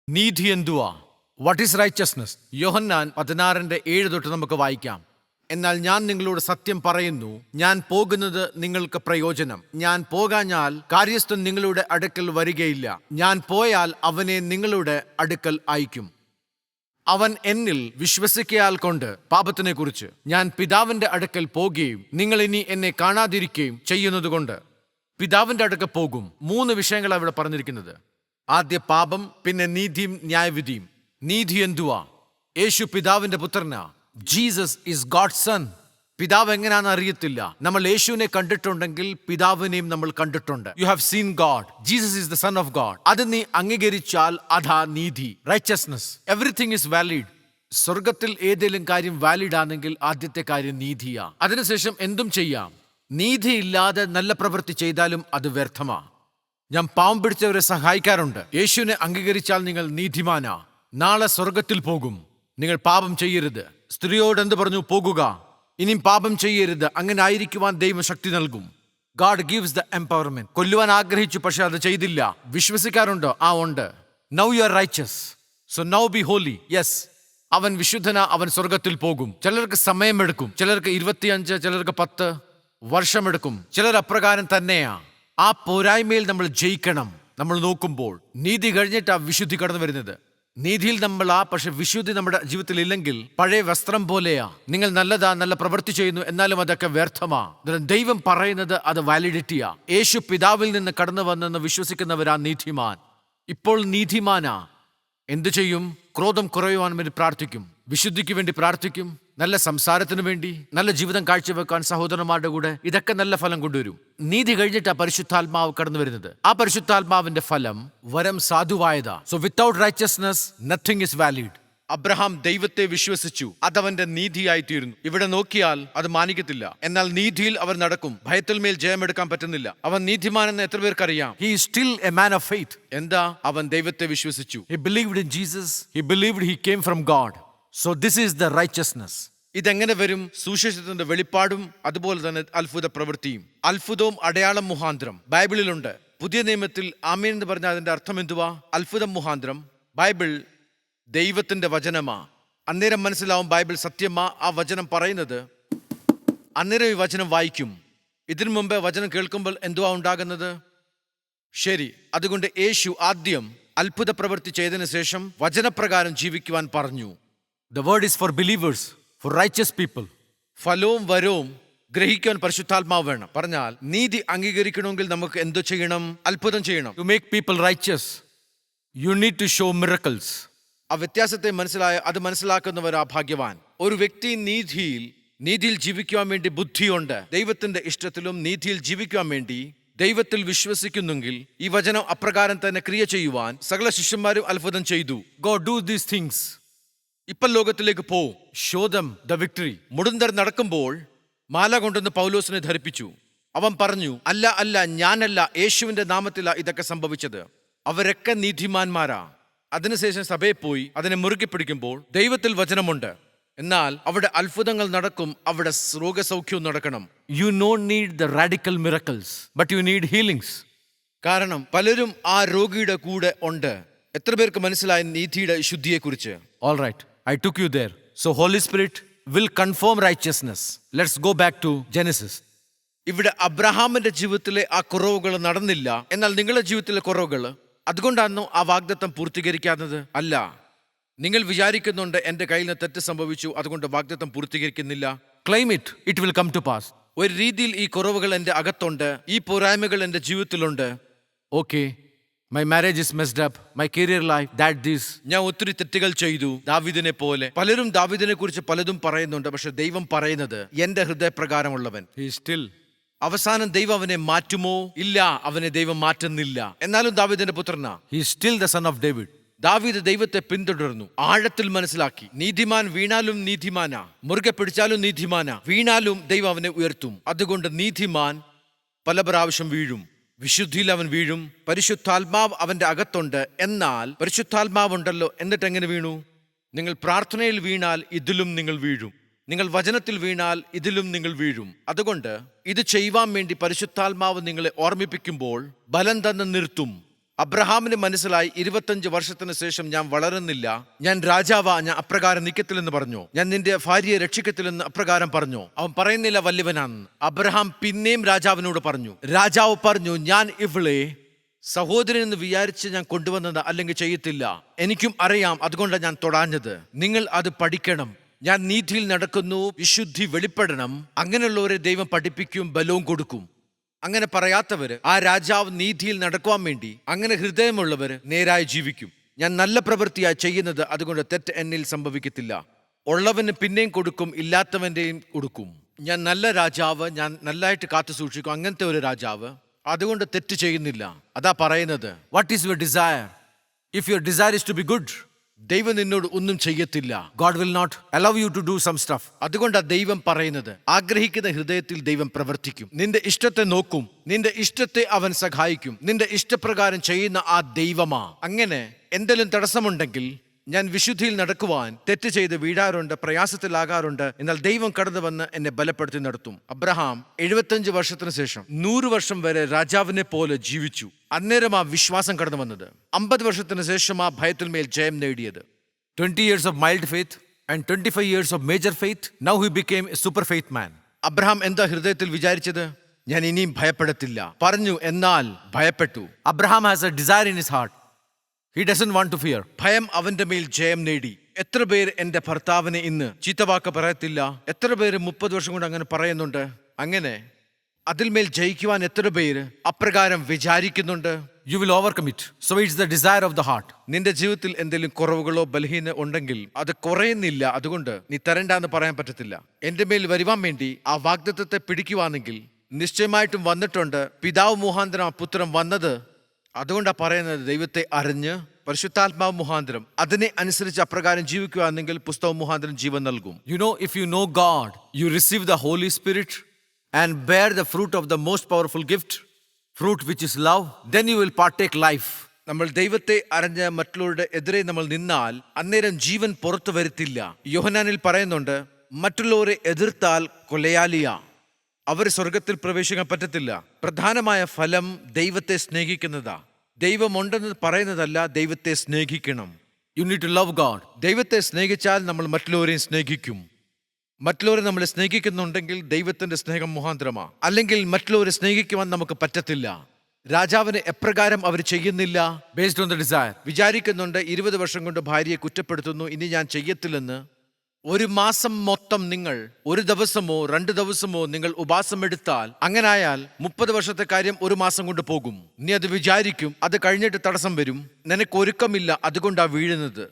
നീതി എന്തുവാ? What is righteousness? യോഹന്നാൻ 16:7 തൊട്ട് നമുക്ക് വായിക്കാം. എന്നാൽ ഞാൻ നിങ്ങളോട് സത്യം പറയുന്നു, ഞാൻ പോകുന്നത് നിങ്ങൾക്ക് പ്രയോജനം. ഞാൻ പോകാഞ്ഞാൽ കാര്യസ്ഥൻ നിങ്ങളുടെ അടുക്കൽ വരികയില്ല. ഞാൻ പോയാൽ അവനെ നിങ്ങളുടെ അടുക്കൽ അയക്കും. അവൻ എന്നിൽ വിശ്വസിക്കയാൽ കൊണ്ട് പാപത്തിനെ കുറിച്ച് ഞാൻ പിതാവിന്റെ അടുക്കൽ പോകുകയും നിങ്ങൾ ഇനി എന്നെ കാണാതിരിക്കുകയും ചെയ്യുന്നതുകൊണ്ട് പിതാവിന്റെ അടുക്കൽ പോകും. 3 വിഷയങ്ങളാണ് ഇവിടെ പറഞ്ഞിരിക്കുന്നത്. ആദ്യ പാപം, പിന്നെ നീതിയും ന്യായവിധിയും. നീതി എന്തുവാ? യേശു പിതാവിന്റെ പുത്രനാ. Jesus is God's son. പിതാവ് എങ്ങനെയാണെന്ന് അറിയത്തില്ല. നമ്മൾ യേശുവിനെ കണ്ടിട്ടുണ്ടെങ്കിൽ പിതാവിനെയും നമ്മൾ കണ്ടിട്ടുണ്ട്. You have seen God. Jesus is the son of God. അത് നീ അംഗീകരിച്ചാൽ അതാ നീതി, റൈച്ചസ്നസ്. Everything is valid. സ്വർഗത്തിൽ ഏതെങ്കിലും കാര്യം വാലിഡ് ആണെങ്കിൽ ആദ്യത്തെ കാര്യം നീതിയാ. അതിനുശേഷം എന്തും ചെയ്യാം. നീതിയില്ലാതെ നല്ല പ്രവൃത്തി ചെയ്താലും അത് വ്യർത്ഥമാ. ഞാൻ പാവം പിടിച്ചവരെ സഹായിക്കാറുണ്ട്. യേശുവിനെ അംഗീകരിച്ചാൽ നിങ്ങൾ നീതിമാനാ. നാളെ സ്വർഗത്തിൽ പോകും. നിങ്ങൾ പാപം ചെയ്യരുത്. സ്ത്രീയോട് എന്ത് പറഞ്ഞു? പോകുക, ഇനിയും പാപം ചെയ്യരുത്. അങ്ങനെ ആയിരിക്കുവാൻ ദൈവം ശക്തി നൽകും. God gives the empowerment. കൊല്ലുവാൻ ആഗ്രഹിച്ചു, പക്ഷെ അത് ചെയ്തില്ല. വിശ്വസിക്കാറുണ്ടോ? ഉണ്ട്. Now you are righteous, so now be holy. Yes, അവൻ വിശുദ്ധന. അവൻ സ്വർഗത്തിൽ പോകും. ചിലർക്ക് സമയമെടുക്കും, ചിലർക്ക് 25, ചിലർക്ക് 10 വർഷമെടുക്കും. ചിലർ അപ്രകാരം തന്നെയാ. ആ പോരായ്മയിൽ നമ്മൾ ജയിക്കണം. നമ്മൾ നോക്കുമ്പോൾ നീതി കഴിഞ്ഞിട്ടാ വിശുദ്ധി കടന്നു വരുന്നത്. നീതിയിൽ നമ്മളാ, പക്ഷെ വിശുദ്ധി നമ്മുടെ ജീവിതത്തിൽ ഇല്ലെങ്കിൽ പഴയ വസ്ത്രം പോലെയാ. നിങ്ങൾ നല്ലതാ, നല്ല പ്രവൃത്തി ചെയ്യുന്നു, എന്നാലും അതൊക്കെ വ്യർത്ഥമാ. ദൈവം പറയുന്നത് അത് വാലിഡിറ്റിയാ. യേശു പിതാവിൽ നിന്ന് കടന്നു വന്നെന്ന് വിശ്വസിക്കുന്നവരാ നീതിമാൻ. ഇപ്പോൾ നീതിമാനാ. എന്തു ചെയ്യും? ക്രോധം കുറയുവാൻ വേണ്ടി പ്രാർത്ഥിക്കും, വിശുദ്ധിക്ക് വേണ്ടി പ്രാർത്ഥിക്കും, നല്ല സംസാരത്തിന് വേണ്ടി, നല്ല ജീവിതം കാഴ്ചവെക്കാൻ സഹോദരന്മാരുടെ കൂടെ. ഇതൊക്കെ നല്ല ഫലം കൊണ്ടുവരും. നീതി കഴിഞ്ഞിട്ടാ പരിശുദ്ധാത്മാവ് കടന്നു വരുന്നത്. ആ പരിശുദ്ധാത്മാവിന്റെ ഫലം വരം സാധുവായതാ. So without righteousness nothing is valid. Abraham ദൈവത്തെ വിശ്വസിച്ചു, അതവന്റെ നീതിയായി തീരുന്നു. ഇവിടെ നോക്കിയാൽ അത് മാനിക്കത്തില്ല. എന്നാൽ നീതിയിൽ അവർ നടക്കും. ഭയത്തിൽ മേൽ ജയമെടുക്കാൻ പറ്റുന്നില്ല. അവൻ നീതിമാനെന്ന് എത്ര പേർക്കറിയാം? He is still a man of faith. എന്താ? അവൻ ദൈവത്തെ വിശ്വസിച്ചു. He believed in Jesus. He believed he came from God. So this is the righteousness. ഇതെങ്ങനെ വരും? സുവിശേഷത്തിന്റെ വെളിപ്പാടും അതുപോലെ തന്നെ അത്ഭുത പ്രവൃത്തിയും. അത്ഭുതവും അടയാളം മുഖാന്തരം ബൈബിളിലുണ്ട്. പുതിയ നിയമത്തിൽ ആമേൻ എന്ന് പറഞ്ഞാൽ അതിന്റെ അർത്ഥം എന്തുവാ? അത്ഭുതം മുഖാന്തരം. ബൈബിൾ ദൈവത്തിന്റെ വചനമാ. അന്നേരം മനസ്സിലാവും ബൈബിൾ സത്യമാ. ആ വചനം പറയുന്നത് അന്നേരം ഈ വചനം വായിക്കും. ഇതിനു മുമ്പ് വചനം കേൾക്കുമ്പോൾ എന്തുവാ ഉണ്ടാകുന്നത്? ശരി. അതുകൊണ്ട് യേശു ആദ്യം അത്ഭുത പ്രവൃത്തി ചെയ്തതിനു ശേഷം വചനപ്രകാരം ജീവിക്കുവാൻ പറഞ്ഞു. The word is for believers, for righteous people. ഫലവും വരവും ഗ്രഹിക്കാൻ പരിശുദ്ധാത്മാവ് വേണം. പറഞ്ഞാൽ നീതി അംഗീകരിക്കണമെങ്കിൽ നമുക്ക് എന്തു ചെയ്യണം? അത്ഭുതം ചെയ്യണം. To make people righteous, you need to show miracles. ആ വ്യത്യാസത്തെ അത് മനസ്സിലാക്കുന്നവരാ ഭാഗ്യവാൻ. ഒരു വ്യക്തി നീതിയിൽ ജീവിക്കുവാൻ വേണ്ടി ബുദ്ധിയുണ്ട്. ദൈവത്തിന്റെ ഇഷ്ടത്തിലും നീതിയിൽ ജീവിക്കുവാൻ വേണ്ടി ദൈവത്തിൽ വിശ്വസിക്കുന്നെങ്കിൽ ഈ വചനം അപ്രകാരം തന്നെ ക്രിയ ചെയ്യുവാൻ സകല ശിഷ്യന്മാരും അത്ഭുതം ചെയ്തു. Go do these things. ഇപ്പം ലോകത്തിലേക്ക് പോവും. Show them the victory. മുടന്തർ നടക്കുമ്പോൾ മാല കൊണ്ടുവന്ന് പൗലോസിനെ ധരിപ്പിച്ചു. അവൻ പറഞ്ഞു, അല്ല, ഞാനല്ല, യേശുവിന്റെ നാമത്തിലാ ഇതൊക്കെ സംഭവിച്ചത്. അവരൊക്കെ നീതിമാന്മാരാ. അതിനുശേഷം സഭയിൽ പോയി അതിനെ മുറുകെ പിടിക്കുമ്പോൾ ദൈവത്തിൽ വചനമുണ്ട്. എന്നാൽ അവിടെ അത്ഭുതങ്ങൾ നടക്കും, അവിടെ രോഗസൗഖ്യവും നടക്കണം. You not need the radical miracles, but you need healings. കാരണം പലരും ആ രോഗിയുടെ കൂടെ ഉണ്ട്. എത്ര പേർക്ക് മനസ്സിലായ നീതിയുടെ ശുദ്ധിയെക്കുറിച്ച്? All right, I took you there. So Holy Spirit will confirm righteousness. Let's go back to Genesis. ഇവിടെ അബ്രഹാമിന്റെ ജീവിതത്തിലെ ആ കുറവുകൾ നടന്നില്ല. എന്നാൽ നിങ്ങളുടെ ജീവിതത്തിലെ കുറവുകൾ, അതുകൊണ്ടാണോ ആ വാഗ്ദത്തം പൂർത്തീകരിക്കാത്തത്? അല്ല. നിങ്ങൾ വിചാരിക്കുന്നുണ്ട് എന്റെ കയ്യിൽ നിന്ന് തെറ്റ് സംഭവിച്ചു, അതുകൊണ്ട് വാഗ്ദത്തം പൂർത്തീകരിക്കുന്നില്ല. Claim it, it will come to pass. ഒരു രീതിയിൽ ഈ കുറവുകൾ എന്റെ അകത്തുണ്ട്, ഈ പോരായ്മകൾ എന്റെ ജീവിതത്തിലുണ്ട്. Okay, my marriage is messed up, my career life, this. ഞാൻ ഒത്തിരി തെറ്റുകൾ ചെയ്തു, ദാവീദിനെ പോലെ. പലരും ദാവീദിനെ കുറിച്ച് പലതും പറയുന്നുണ്ട്, പക്ഷെ ദൈവം പറയുന്നത് എന്റെ ഹൃദയപ്രകാരമുള്ളവൻ. He is still. അവസാനം ദൈവം അവനെ മാറ്റുമോ? ഇല്ല, അവനെ ദൈവം മാറ്റുന്നില്ല. എന്നാലും ദാവീദിന്റെ പുത്രനാ. He is still the son of David. ദാവീദ് ദൈവത്തെ പിന്തുടർന്നു, ആഴത്തിൽ മനസ്സിലാക്കി. നീതിമാൻ വീണാലും നീതിമാനാ, മുറുകെ പിടിച്ചാലും നീതിമാനാ. വീണാലും ദൈവം അവനെ ഉയർത്തും. അതുകൊണ്ട് നീതിമാൻ പല പ്രാവശ്യം വീഴും, വിശുദ്ധിയിൽ അവൻ വീഴും. പരിശുദ്ധാത്മാവ് അവന്റെ അകത്തുണ്ട്. എന്നാൽ പരിശുദ്ധാത്മാവുണ്ടല്ലോ, എന്നിട്ട് എങ്ങനെ വീണു? നിങ്ങൾ പ്രാർത്ഥനയിൽ വീണാൽ ഇതിലും നിങ്ങൾ വീഴും. നിങ്ങൾ വചനത്തിൽ വീണാൽ ഇതിലും നിങ്ങൾ വീഴും. അതുകൊണ്ട് ഇത് ചെയ്യുവാൻ വേണ്ടി പരിശുദ്ധാത്മാവ് നിങ്ങളെ ഓർമ്മിപ്പിക്കുമ്പോൾ ബലം തന്ന് നിർത്തും. അബ്രഹാമിന് മനസ്സിലായി 25 വർഷത്തിന് ശേഷം ഞാൻ വളരുന്നില്ല, ഞാൻ രാജാവാ, ഞാൻ അപ്രകാരം നിൽക്കത്തില്ലെന്ന് പറഞ്ഞു. ഞാൻ നിന്റെ ഭാര്യയെ രക്ഷിക്കത്തില്ലെന്ന് അപ്രകാരം പറഞ്ഞു. അവൻ പറയുന്നില്ല വല്യവനാണെന്ന്. അബ്രഹാം പിന്നെയും രാജാവിനോട് പറഞ്ഞു. രാജാവ് പറഞ്ഞു, ഞാൻ ഇവളെ സഹോദരൻ എന്ന് വിചാരിച്ച് ഞാൻ കൊണ്ടുവന്നത് അല്ലെങ്കിൽ ചെയ്യത്തില്ല. എനിക്കും അറിയാം, അതുകൊണ്ടാണ് ഞാൻ തൊടാഞ്ഞത്. നിങ്ങൾ അത് പഠിക്കണം. ഞാൻ നീതിയിൽ നടക്കുന്നു, വിശുദ്ധി വെളിപ്പെടണം. അങ്ങനെയുള്ളവരെ ദൈവം പഠിപ്പിക്കും, ബലവും കൊടുക്കും. അങ്ങനെ പറയാത്തവര്, ആ രാജാവ് നീതിയിൽ നടക്കുവാൻ വേണ്ടി അങ്ങനെ ഹൃദയമുള്ളവര് നേരായി ജീവിക്കും. ഞാൻ നല്ല പ്രവൃത്തിയായി ചെയ്യുന്നത്, അതുകൊണ്ട് തെറ്റ് എന്നിൽ സംഭവിക്കത്തില്ല. ഉള്ളവന് പിന്നെയും കൊടുക്കും, ഇല്ലാത്തവന്റെയും കൊടുക്കും. ഞാൻ നല്ല രാജാവ്, ഞാൻ നല്ലതായിട്ട് കാത്തു സൂക്ഷിക്കും, അങ്ങനത്തെ ഒരു രാജാവ്. അതുകൊണ്ട് തെറ്റ് ചെയ്യുന്നില്ല. അതാ പറയുന്നത്, what is your desire? If your desire is to be good, ദൈവം നിന്നോട് ഒന്നും ചെയ്യത്തില്ല. God will not allow you to do some stuff. അതുകൊണ്ടാണ് ദൈവം പറയുന്നത്, ആഗ്രഹിക്കുന്ന ഹൃദയത്തിൽ ദൈവം പ്രവർത്തിക്കും. നിന്റെ ഇഷ്ടത്തെ നോക്കും, നിന്റെ ഇഷ്ടത്തെ അവൻ സഹായിക്കും. നിന്റെ ഇഷ്ടപ്രകാരം ചെയ്യുന്ന ആ ദൈവമാ. അങ്ങനെ എന്തെങ്കിലും തടസ്സമുണ്ടെങ്കിൽ, ഞാൻ വിശുദ്ധിയിൽ നടക്കുവാൻ തെറ്റ് ചെയ്ത് വീഴാറുണ്ട്, പ്രയാസത്തിലാകാറുണ്ട്, എന്നാൽ ദൈവം കടന്നു വന്ന് എന്നെ ബലപ്പെടുത്തി നടത്തും. അബ്രഹാം 75 വർഷത്തിന് ശേഷം 100 വർഷം വരെ രാജാവിനെ പോലെ ജീവിച്ചു. അന്നേരം ആ വിശ്വാസം കടന്നു വന്നത്. 50 വർഷത്തിന് ശേഷം ആ ഭയത്തിന്മേൽ ജയം നേടിയത്. 20 years of mild faith and 25 years of major faith. Now he became a super faith man. Abraham എന്താ ഹൃദയത്തിൽ വിചാരിച്ചത്? ഞാൻ ഇനിയും ഭയപ്പെടത്തില്ല പറഞ്ഞു, എന്നാൽ ഭയപ്പെട്ടു. Abraham has a desire in his heart. He doesn't want to fear. ഭയം അവന്റെ മേൽ ജയം നേടി. എത്ര പേര് എന്റെ ഭർത്താവിനെ ഇന്ന് ചീത്തവാക്ക് പറയത്തില്ല? എത്ര പേര് 30 വർഷം കൊണ്ട് അങ്ങനെ പറയുന്നുണ്ട്? അങ്ങനെ അതിൽമേൽ ജയിക്കുവാൻ എത്ര പേര് അപ്രകാരം വിചാരിക്കുന്നുണ്ട്? You will overcome it. So it's the desire of the heart. നിന്റെ ജീവിതത്തിൽ എന്തെങ്കിലും കുറവുകളോ ബലഹീന ഉണ്ടെങ്കിൽ അത് കുറയുന്നില്ല, അതുകൊണ്ട് നീ തരണ്ടെന്ന് പറയാൻ പറ്റത്തില്ല. എന്റെ മേൽ വരുവാൻ വേണ്ടി ആ വാഗ്ദത്തത്തെ പിടിക്കുവാണെങ്കിൽ നിശ്ചയമായിട്ടും വന്നിട്ടുണ്ട്. പിതാവ് മുഖാന്തരം ആ പുത്രൻ വന്നത്. അതുകൊണ്ടാണ് പറയുന്നത്, ദൈവത്തെ അറിഞ്ഞ് പരിശുദ്ധാത്മാവ് മുഖാന്തരം അതിനെ അനുസരിച്ച് അപ്രകാരം ജീവിക്കുകയാണെങ്കിൽ പുസ്തകം മുഖാന്തരം ജീവൻ നൽകും. You know, if you know God, you receive the Holy Spirit and bear the fruit of the most powerful gift, fruit which is love, then you will partake life. നമ്മൾ ദൈവത്തെ അറിഞ്ഞ് മറ്റുള്ളവരുടെ എതിരെ നമ്മൾ നിന്നാൽ അന്നേരം ജീവൻ പുറത്തു വരുത്തില്ല. യോഹന്നാനിൽ പറയുന്നുണ്ട്, മറ്റുള്ളവരെ എതിർത്താൽ കൊലയാളിയാ, അവർ സ്വർഗത്തിൽ പ്രവേശിക്കാൻ പറ്റത്തില്ല. പ്രധാനമായ ഫലം ദൈവത്തെ സ്നേഹിക്കുന്നതാ. ദൈവമുണ്ടെന്ന് പറയുന്നതല്ല, ദൈവത്തെ സ്നേഹിക്കണം. You need to love God. ദൈവത്തെ സ്നേഹിച്ചാൽ നമ്മൾ മറ്റുള്ളവരെയും സ്നേഹിക്കും. മറ്റുള്ളവരെ നമ്മൾ സ്നേഹിക്കുന്നുണ്ടെങ്കിൽ ദൈവത്തിന്റെ സ്നേഹം മുഖാന്തരമാ. അല്ലെങ്കിൽ മറ്റുള്ളവരെ സ്നേഹിക്കുവാൻ നമുക്ക് പറ്റത്തില്ല. രാജാവിന് എപ്രകാരം അവർ ചെയ്യുന്നില്ല? Based on the desire. വിചാരിക്കുന്നുണ്ട്, 20 വർഷം കൊണ്ട് ഭാര്യയെ കുറ്റപ്പെടുത്തുന്നു, ഇനി ഞാൻ ചെയ്യത്തില്ലെന്ന്. ഒരു മാസം മൊത്തം നിങ്ങൾ 1 ദിവസമോ 2 ദിവസമോ നിങ്ങൾ ഉപവാസം എടുത്താൽ, അങ്ങനായാൽ 30 വർഷത്തെ കാര്യം 1 മാസം കൊണ്ട് പോകും. നീ അത് വിചാരിക്കും, അത് കഴിഞ്ഞിട്ട് തടസ്സം വരും. നിനക്ക് ഒരുക്കമില്ല, അതുകൊണ്ടാ വീഴുന്നത്.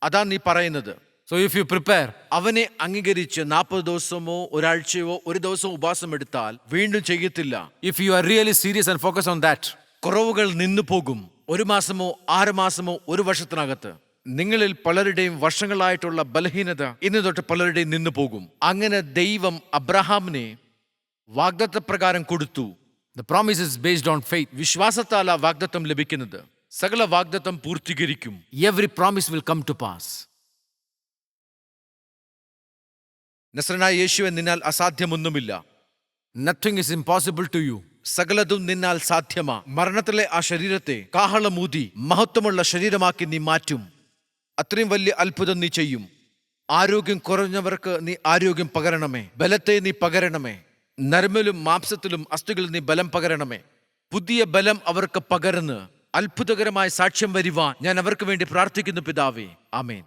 അതാ നീ പറയുന്നത്. സോ ഇഫ് യു പ്രിപ്പയർ, അവനെ അംഗീകരിച്ച് 40 ദിവസമോ ഒരാഴ്ചയോ 1 ദിവസമോ ഉപവാസം എടുത്താൽ വീണ്ടും ചെയ്യത്തില്ല. If you are really serious and focus on that, കുറവുകൾ നിന്നു പോകും. 1 മാസമോ 6 മാസമോ 1 വർഷത്തിനകത്ത് നിങ്ങളിൽ പലരുടെയും വർഷങ്ങളായിട്ടുള്ള ബലഹീനത ഇന്ന് തൊട്ട് പലരുടെയും നിന്നു പോകും. അങ്ങനെ ദൈവം അബ്രഹാമിനെ വാഗ്ദത്തപ്രകാരം കൊടുത്തു. The promise is based on faith. വിശ്വാസത്താൽ ആ വാഗ്ദത്തം ലഭിക്കുന്നത്. സകല വാഗ്ദത്തം പൂർത്തീകരിക്കും. Every promise will come to pass. നസ്രനായ യേശുവേ, നിന്നാൽ അസാധ്യമൊന്നുമില്ല. Nothing is impossible to you. സകലതും നിന്നാൽ സാധ്യമാ. മരണത്തിലെ ആ ശരീരത്തെ കാഹളമൂതി മഹത്വമുള്ള ശരീരമാക്കി നീ മാറ്റും. അത്രയും വലിയ അത്ഭുതം നീ ചെയ്യും. ആരോഗ്യം കുറഞ്ഞവർക്ക് നീ ആരോഗ്യം പകരണമേ. ബലത്തെ നീ പകരണമേ. നരമ്പിലും മാംസത്തിലും അസ്ഥികളിൽ നീ ബലം പകരണമേ. പുതിയ ബലം അവർക്ക് പകർന്ന് അത്ഭുതകരമായ സാക്ഷ്യം വരുവാൻ ഞാൻ അവർക്ക് വേണ്ടി പ്രാർത്ഥിക്കുന്നു പിതാവേ. ആമേൻ.